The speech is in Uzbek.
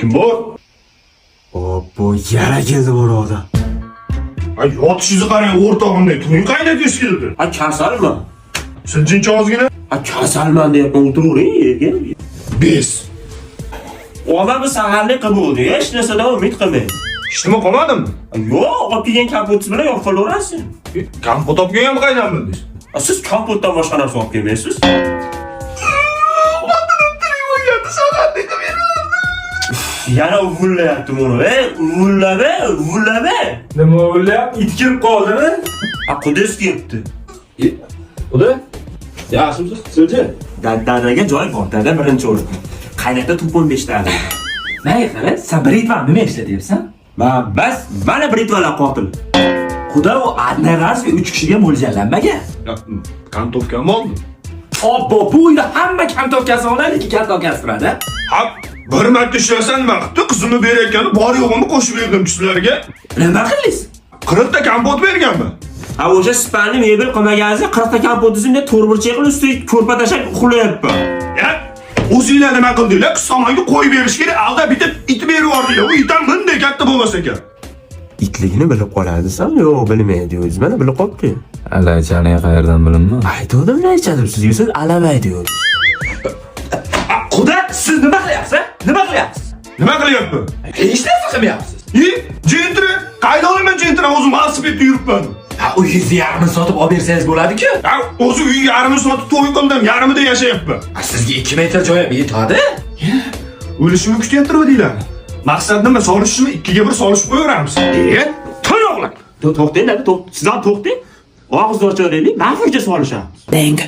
Kim bor? Oppo, yana keldi birodar. Ay yotishingizni qarang, o'rtog'imday to'y qaynatingiz keldi. A kasalman. Siljincha ozgina. A kasalman deyapman, o'tiravering yerga. 5. Ona bu saharlik qildi, hech narsadan umid qilmang. Ishtimi qolmadimi? Yo'q, olib kelgan kompotingiz bilan yo'qolaverasiz. Kompot olib kelgan qaynamdingiz. Siz kompotdan boshqa narsa olib kelmaysiz. Yana uvullayapti buni. Uvullama. Nima o'ylayapti? It kelib qoldimi? A Qudus kelibdi. Xudo? Yaxshimisiz? Sizchi? Dadaga joy bor, dada birinchi o'rinda. Qaynata to'pon 5 ta. Nega qara? Sen britva nima ishlatyapsan? Mana britvalar qotil. Xudo u adnaras 3 kishiga mo'ljallanmagan. Kantovka oldi. Obbo, bu uyda hamma kantovkasi oladi, ikki kantovkasi turadi. Ha, bir marta ishlasan nima qilibdi? Qizimni berayotgani bor yo'g'imni qo'shib berdim sizlarga. Nima qildingiz? 40 ta kompot berganman. Ha, o'sha spanni mebel qilmagansiz, 40 ta kompotingizni to'rburchak qilib ustiga ko'rpa tashab uxlayapman. Ya, o'zinglar nima qildinglar? Qiz tomonga qo'yib berish kerak. Alda bitta it berib yubordinglar. U itdan bunday katta bo'lmasa ekan. Itligini bilib qoladi desam, yo'q, bilmaydi o'zi. Mana bilib qolibdi. Alaychani qayerdan bilinmi? Aytdim, aytdim, sizga alamay deyapsiz. Xudo, siz nima qilyapsiz? Nima qilyapsiz? Nima qilyapman? Hech narsa qilmayapsiz. Jentra, qayda olaman jentra? O'zim velosipedda yuribman. Ha, uyingizni yarmini sotib olib bersangiz bo'ladi-ku. Ha, o'zi uy yarmini sotib to'y qildim, yarmida yashayapman. Sizga 2 metr joy yetadi? O'lishimni kutyaptirmadinglar. Maqsad nima? Solishishmi? 2 ga 1 solishib qo'yaveramiz. To'y o'g'lim. To'xtang, siz ham to'xtang. Og'izni ochaveraylik, ma'qulcha solishamiz. Bang.